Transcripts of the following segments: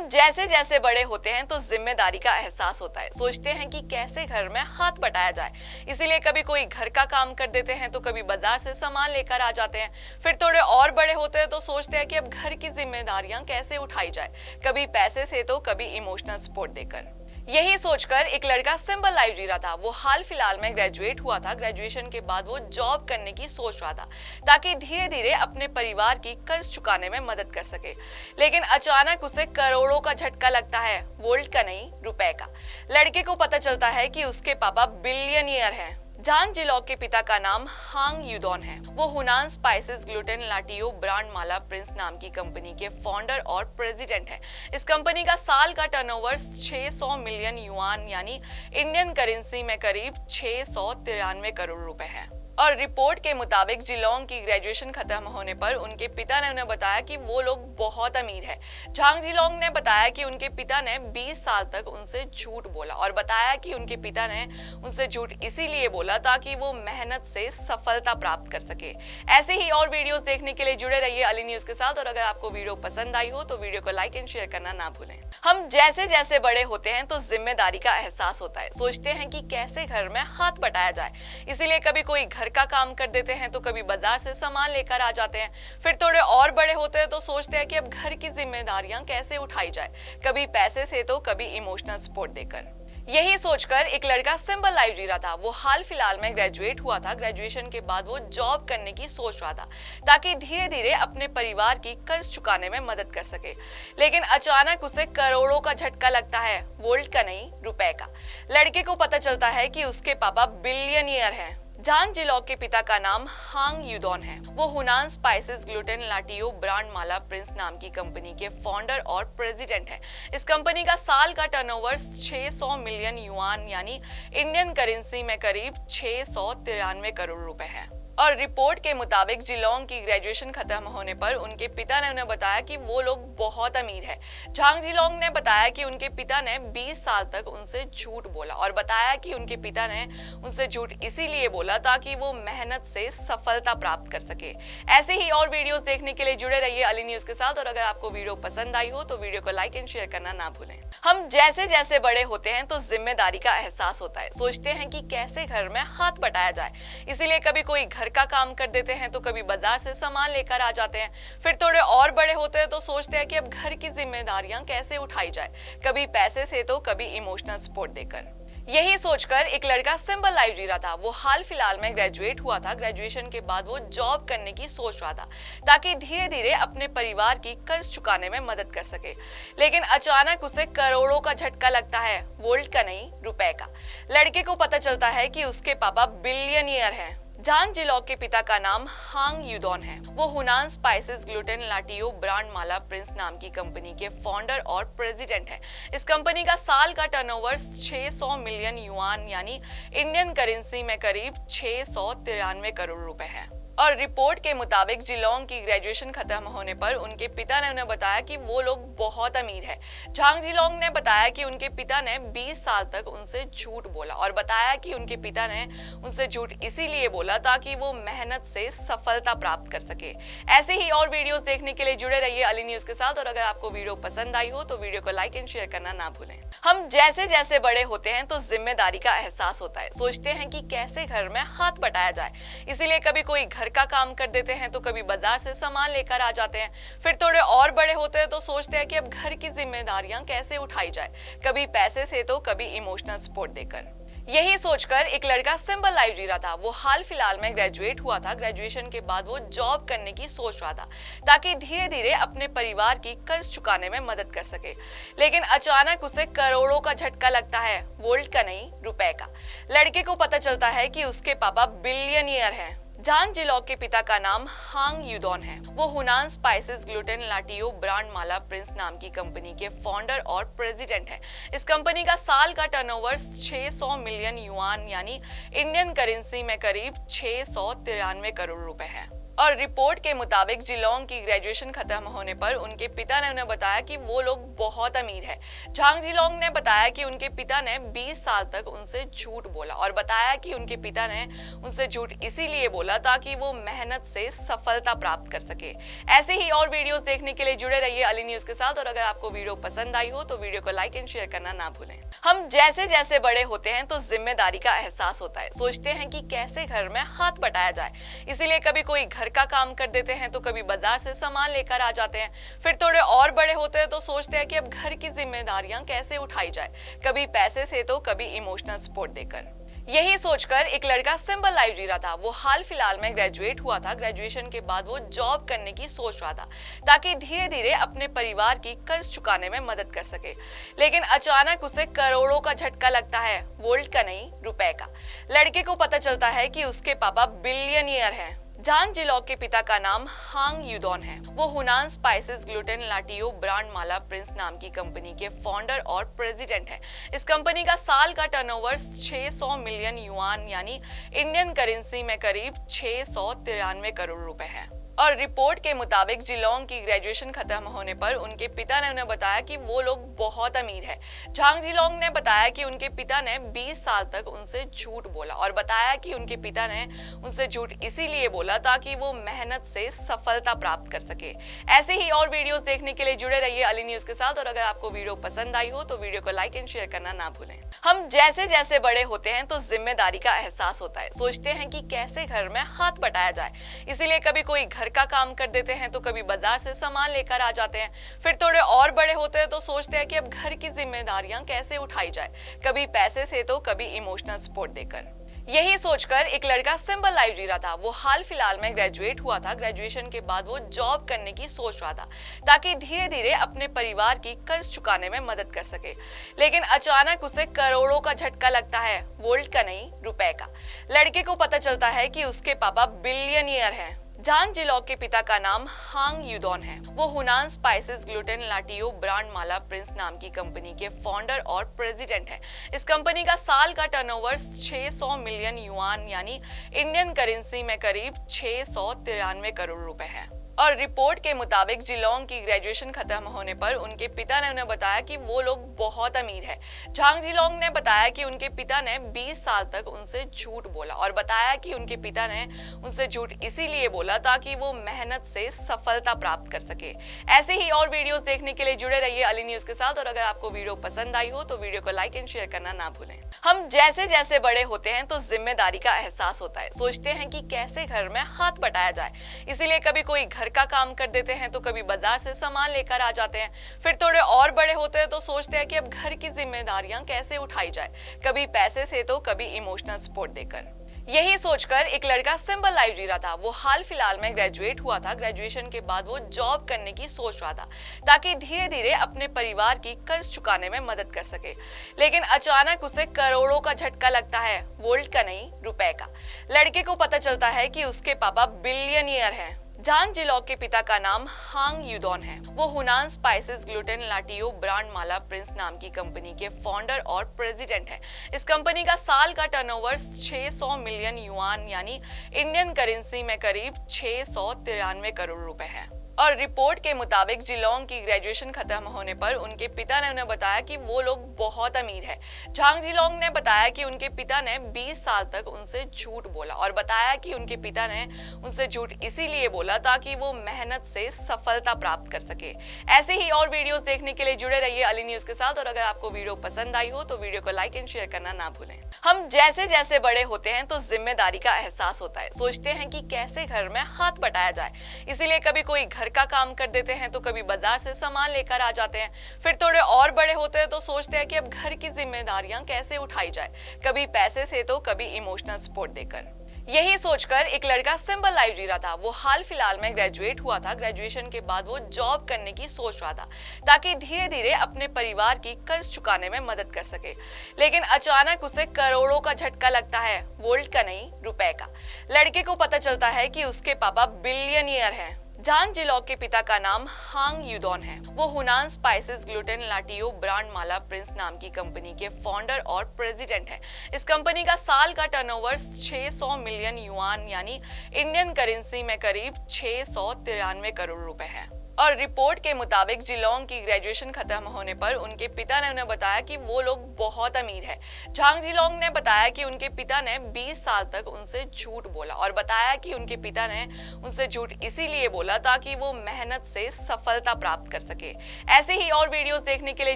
हम जैसे जैसे बड़े होते हैं तो जिम्मेदारी का एहसास होता है। सोचते हैं कि कैसे घर में हाथ बटाया जाए। इसीलिए कभी कोई घर का काम कर देते हैं तो कभी बाजार से सामान लेकर आ जाते हैं। फिर थोड़े और बड़े होते हैं तो सोचते हैं कि अब घर की जिम्मेदारियां कैसे उठाई जाए, कभी पैसे से तो कभी इमोशनल सपोर्ट देकर। यही सोचकर एक लड़का सिंपल लाइफ जी रहा था। वो हाल फिलहाल में ग्रेजुएट हुआ था। ग्रेजुएशन के बाद वो जॉब करने की सोच रहा था ताकि धीरे धीरे अपने परिवार की कर्ज चुकाने में मदद कर सके। लेकिन अचानक उसे करोड़ों का झटका लगता है, वोल्ट का नहीं, रुपए का। लड़के को पता चलता है कि उसके पापा बिलियनियर हैं। जान जिलॉग के पिता का नाम हांग यूदॉन है। वो हुनान स्पाइसेस ग्लूटेन लाटियो ब्रांड माला प्रिंस नाम की कंपनी के फाउंडर और प्रेसिडेंट हैं। इस कंपनी का साल का टर्नओवर 600 मिलियन युआन यानी इंडियन करेंसी में करीब 693 करोड़ रुपए है। और रिपोर्ट के मुताबिक जिलोंग की ग्रेजुएशन खत्म होने पर उनके पिता ने उन्हें बताया कि वो लोग बहुत अमीर है। झांग जिलोंग ने बताया कि उनके पिता ने 20 साल तक उनसे झूठ बोला और बताया कि उनके पिता ने उनसे झूठ इसीलिए बोला ताकि वो मेहनत से सफलता प्राप्त कर सके। ऐसे ही और वीडियोस देखने के लिए जुड़े रहिए अली न्यूज के साथ। और अगर आपको वीडियो पसंद आई हो तो वीडियो को लाइक एंड शेयर करना ना भूलें। हम जैसे जैसे बड़े होते हैं तो जिम्मेदारी का एहसास होता है। सोचते हैं कि कैसे घर में हाथ बटाया जाए। इसीलिए कभी कोई घर का काम कर देते हैं तो कभी बाजार से सामान लेकर आ जाते हैं। फिर थोड़े और बड़े होते हैं तो सोचते हैं कि अब घर की जिम्मेदारियां कैसे उठाई जाए, कभी पैसे से तो कभी इमोशनल सपोर्ट देकर। यही सोचकर एक लड़का सिंपल लाइफ जी रहा था। वो हाल फिलहाल में ग्रेजुएट हुआ था। ग्रेजुएशन के बाद वो जॉब करने की सोच रहा था ताकि धीरे धीरे अपने परिवार की कर्ज चुकाने में मदद कर सके। लेकिन अचानक उसे करोड़ों का झटका लगता है, वोल्ट का नहीं, रुपए का। लड़के को पता चलता है कि उसके पापा बिलियनियर हैं। जान जिलॉग के पिता का नाम हांग यूदॉन है। वो हुनान स्पाइसेस ग्लूटेन लाटियो ब्रांड माला प्रिंस नाम की कंपनी के फाउंडर और प्रेसिडेंट हैं। इस कंपनी का साल का टर्नओवर 600 मिलियन युआन यानी इंडियन करेंसी में करीब 693 करोड़ रुपए है। और रिपोर्ट के मुताबिक जिलोंग की ग्रेजुएशन खत्म होने पर उनके पिता ने उन्हें बताया कि वो लोग बहुत अमीर है। झांग जिलोंग ने बताया कि उनके पिता ने 20 साल तक उनसे झूठ बोला और बताया कि उनके पिता ने उनसे झूठ इसीलिए बोला ताकि वो मेहनत से सफलता प्राप्त कर सके। ऐसे ही और वीडियोस देखने के लिए जुड़े रहिए अली न्यूज के साथ। और अगर आपको वीडियो पसंद आई हो तो वीडियो को लाइक एंड शेयर करना ना भूलें। हम जैसे जैसे बड़े होते हैं तो जिम्मेदारी का एहसास होता है। सोचते हैं कि कैसे घर में हाथ बटाया जाए। इसीलिए कभी कोई घर का काम कर देते हैं तो कभी बाजार से सामान लेकर आ जाते हैं। फिर थोड़े और बड़े होते हैं तो सोचते हैं कि अब घर की जिम्मेदारियां कैसे उठाई जाए, कभी पैसे से तो कभी इमोशनल सपोर्ट देकर। यही सोचकर एक लड़का सिंपल लाइफ जी रहा था। वो हाल फिलहाल में ग्रेजुएट हुआ था। ग्रेजुएशन के बाद वो जॉब करने की सोच रहा था ताकि धीरे धीरे अपने परिवार की कर्ज चुकाने में मदद कर सके। लेकिन अचानक उसे करोड़ों का झटका लगता है, वोल्ट का नहीं, रुपए का। लड़के को पता चलता है कि उसके पापा बिलियनियर हैं। जान जिलॉग के पिता का नाम हांग यूदॉन है। वो हुनान स्पाइसेस ग्लूटेन लाटियो ब्रांड माला प्रिंस नाम की कंपनी के फाउंडर और प्रेसिडेंट हैं। इस कंपनी का साल का टर्नओवर 600 मिलियन युआन यानी इंडियन करेंसी में करीब 693 करोड़ रुपए है। और रिपोर्ट के मुताबिक जिलोंग की ग्रेजुएशन खत्म होने पर उनके पिता ने उन्हें बताया कि वो लोग बहुत अमीर है। झांग जिलोंग ने बताया कि उनके पिता ने 20 साल तक उनसे झूठ बोला और बताया कि उनके पिता ने उनसे झूठ इसीलिए बोला ताकि वो मेहनत से सफलता प्राप्त कर सके। ऐसे ही और वीडियोस देखने के लिए जुड़े रहिए अली न्यूज के साथ। और अगर आपको वीडियो पसंद आई हो तो वीडियो को लाइक एंड शेयर करना ना भूलें। हम जैसे जैसे बड़े होते हैं तो जिम्मेदारी का एहसास होता है। सोचते हैं कि कैसे घर में हाथ बटाया जाए। इसीलिए कभी कोई घर का काम कर देते हैं तो कभी बाजार से सामान लेकर आ जाते हैं। फिर थोड़े और बड़े होते हैं तो सोचते हैं कि अब घर की जिम्मेदारियां कैसे उठाई जाए, कभी पैसे से तो कभी इमोशनल सपोर्ट देकर। यही सोचकर एक लड़का सिंपल लाइफ जी रहा था। वो हाल फिलहाल में ग्रेजुएट हुआ था। ग्रेजुएशन के बाद वो जॉब करने की सोच रहा था ताकि धीरे धीरे अपने परिवार की कर्ज चुकाने में मदद कर सके। लेकिन अचानक उसे करोड़ों का झटका लगता है, वोल्ट का नहीं, रुपए का। लड़के को पता चलता है कि उसके पापा बिलियनियर हैं। जान जिलॉग के पिता का नाम हांग यूदॉन है। वो हुनान स्पाइसेस ग्लूटेन लाटियो ब्रांड माला प्रिंस नाम की कंपनी के फाउंडर और प्रेसिडेंट हैं। इस कंपनी का साल का टर्नओवर 600 मिलियन युआन यानी इंडियन करेंसी में करीब 693 करोड़ रुपए है। और रिपोर्ट के मुताबिक जिलोंग की ग्रेजुएशन खत्म होने पर उनके पिता ने उन्हें बताया कि वो लोग बहुत अमीर हैं। झांग जिलोंग ने बताया कि उनके पिता ने 20 साल तक उनसे झूठ बोला और बताया कि उनके पिता ने उनसे झूठ इसीलिए बोला ताकि वो मेहनत से सफलता प्राप्त कर सके। ऐसे ही और वीडियोस देखने के लिए जुड़े रहिए अली न्यूज के साथ, और अगर आपको वीडियो पसंद आई हो तो वीडियो को लाइक एंड शेयर करना ना भूलें। हम जैसे जैसे बड़े होते हैं तो जिम्मेदारी का एहसास होता है। सोचते हैं कि कैसे घर में हाथ बटाया जाए, इसीलिए कभी कोई घर का काम कर देते हैं तो कभी बाजार से सामान लेकर आ जाते हैं। फिर थोड़े और बड़े होते हैं तो सोचते हैं कि अब घर की जिम्मेदारियां कैसे उठाई जाए, कभी पैसे से तो कभी इमोशनल सपोर्ट देकर। यही सोचकर एक लड़का सिंपल लाइफ जी रहा था। वो हाल फिलहाल में ग्रेजुएट हुआ था। ग्रेजुएशन के बाद वो जॉब करने की सोच रहा था ताकि धीरे धीरे अपने परिवार की कर्ज चुकाने में मदद कर सके। लेकिन अचानक उसे करोड़ों का झटका लगता है, वोल्ट का नहीं रुपए का। लड़के को पता चलता है कि उसके पापा बिलियनियर हैं। झांग जिलोंग के पिता का नाम हांग यूदोन है। वो हुनान स्पाइसेस ग्लूटेन लाटियो ब्रांड माला प्रिंस नाम की कंपनी के फाउंडर और प्रेसिडेंट हैं। इस कंपनी का साल का टर्नओवर 600 मिलियन युआन यानी इंडियन करेंसी में करीब 693 करोड़ रुपए है। और रिपोर्ट के मुताबिक जिलोंग की ग्रेजुएशन खत्म होने पर उनके पिता ने उन्हें बताया कि वो लोग बहुत अमीर हैं। झांग जिलोंग ने बताया कि उनके पिता ने 20 साल तक उनसे झूठ बोला और बताया कि उनके पिता ने उनसे झूठ इसीलिए बोला ताकि वो मेहनत से सफलता प्राप्त कर सके। ऐसे ही और वीडियोस देखने के लिए जुड़े रहिए अली न्यूज के साथ, और अगर आपको वीडियो पसंद आई हो तो वीडियो को लाइक एंड शेयर करना ना भूलें। हम जैसे जैसे बड़े होते हैं तो जिम्मेदारी का एहसास होता है। सोचते हैं कि कैसे घर में हाथ बटाया जाए, इसीलिए कभी कोई घर का काम कर देते हैं तो कभी बाजार से सामान लेकर आ जाते हैं। फिर थोड़े और बड़े होते हैं तो सोचते हैं कि अब घर की जिम्मेदारियां कैसे उठाई जाए, कभी पैसे से तो कभी इमोशनल सपोर्ट देकर। यही सोचकर एक लड़का सिंपल लाइफ जी रहा था। वो हाल फिलहाल में ग्रेजुएट हुआ था। ग्रेजुएशन के बाद वो जॉब करने की सोच रहा था ताकि धीरे धीरे अपने परिवार की कर्ज चुकाने में मदद कर सके। लेकिन अचानक उसे करोड़ों का झटका लगता है, वोल्ट का नहीं रुपए का। लड़के को पता चलता है कि उसके पापा बिलियनियर हैं। झांग जिलोंग के पिता का नाम हांग यूदोन है। वो हुनान स्पाइसेस ग्लूटेन लाटियो ब्रांड माला प्रिंस नाम की कंपनी के फाउंडर और प्रेसिडेंट हैं। इस कंपनी का साल का टर्नओवर 600 मिलियन युआन यानी इंडियन करेंसी में करीब 693 करोड़ रुपए है। और रिपोर्ट के मुताबिक जिलोंग की ग्रेजुएशन खत्म होने पर उनके पिता ने उन्हें बताया कि वो लोग बहुत अमीर हैं। झांग जिलोंग ने बताया कि उनके पिता ने 20 साल तक उनसे झूठ बोला और बताया कि उनके पिता ने उनसे झूठ इसीलिए बोला ताकि वो मेहनत से सफलता प्राप्त कर सके। ऐसे ही और वीडियोस देखने के लिए जुड़े रहिए अली न्यूज के साथ, और अगर आपको वीडियो पसंद आई हो तो वीडियो को लाइक एंड शेयर करना ना भूलें। हम जैसे जैसे बड़े होते हैं तो जिम्मेदारी का एहसास होता है। सोचते हैं कि कैसे घर में हाथ बटाया जाए, इसीलिए कभी कोई घर का काम कर देते हैं तो कभी बाजार से सामान लेकर आ जाते हैं। फिर थोड़े और बड़े होते हैं तो सोचते हैं कि अब घर की जिम्मेदारियां कैसे उठाई जाए, कभी पैसे से तो कभी इमोशनल सपोर्ट देकर। यही सोचकर एक लड़का सिंपल लाइफ जी रहा था। वो हाल फिलहाल में ग्रेजुएट हुआ था। ग्रेजुएशन के बाद वो जॉब करने की सोच रहा था ताकि धीरे धीरे अपने परिवार की कर्ज चुकाने में मदद कर सके। लेकिन अचानक उसे करोड़ों का झटका लगता है, वोल्ट का नहीं रुपए का। लड़के को पता चलता है कि उसके पापा बिलियनियर हैं। झांग जिलोंग के पिता का नाम हांग यूदोन है। वो हुनान स्पाइसेस ग्लूटेन लाटियो ब्रांड माला प्रिंस नाम की कंपनी के फाउंडर और प्रेसिडेंट हैं। इस कंपनी का साल का टर्नओवर 600 मिलियन युआन यानी इंडियन करेंसी में करीब 693 करोड़ रुपए है। और रिपोर्ट के मुताबिक जिलोंग की ग्रेजुएशन खत्म होने पर उनके पिता ने उन्हें बताया कि वो लोग बहुत अमीर हैं। झांग जिलोंग ने बताया कि उनके पिता ने 20 साल तक उनसे झूठ बोला और बताया कि उनके पिता ने उनसे झूठ इसीलिए बोला ताकि वो मेहनत से सफलता प्राप्त कर सके। ऐसे ही और वीडियोस देखने के लिए जुड़े रहिए अली न्यूज के साथ, और अगर आपको वीडियो पसंद आई हो तो वीडियो को लाइक एंड शेयर करना ना भूलें। हम जैसे जैसे बड़े होते हैं तो जिम्मेदारी का एहसास होता है। सोचते हैं कि कैसे घर में हाथ बटाया जाए, इसीलिए कभी कोई घर का काम कर देते हैं तो कभी बाजार से सामान लेकर आ जाते हैं। फिर थोड़े और बड़े होते हैं तो सोचते हैं कि अब घर की जिम्मेदारियां कैसे उठाई जाए, कभी पैसे से तो कभी इमोशनल सपोर्ट देकर। यही सोचकर एक लड़का सिंपल लाइफ जी रहा था। वो हाल फिलहाल में ग्रेजुएट हुआ था। ग्रेजुएशन के बाद वो जॉब करने की सोच रहा था ताकि धीरे धीरे अपने परिवार की कर्ज चुकाने में मदद कर सके। लेकिन अचानक उसे करोड़ों का झटका लगता है, वोल्ट का नहीं रुपए का। लड़के को पता चलता है कि उसके पापा बिलियनियर हैं। जांग जिलॉग के पिता का नाम हांग यूदोन है। वो हुनान स्पाइसेस ग्लूटेन लाटियो ब्रांड माला प्रिंस नाम की कंपनी के फाउंडर और प्रेसिडेंट हैं। इस कंपनी का साल का टर्नओवर 600 मिलियन युआन यानी इंडियन करेंसी में करीब 693 करोड़ रुपए है। और रिपोर्ट के मुताबिक जिलोंग की ग्रेजुएशन खत्म होने पर उनके पिता ने उन्हें बताया कि वो लोग बहुत अमीर है। झांग जिलोंग ने बताया कि उनके पिता ने 20 साल तक उनसे झूठ बोला और बताया कि उनके पिता ने उनसे झूठ इसीलिए बोला ताकि वो मेहनत से सफलता प्राप्त कर सके। ऐसे ही और वीडियोस देखने के लिए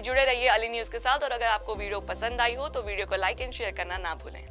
जुड़े रहिए अली न्यूज के साथ। और अगर आपको वीडियो पसंद आई हो तो वीडियो को लाइक एंड शेयर करना ना भूलें।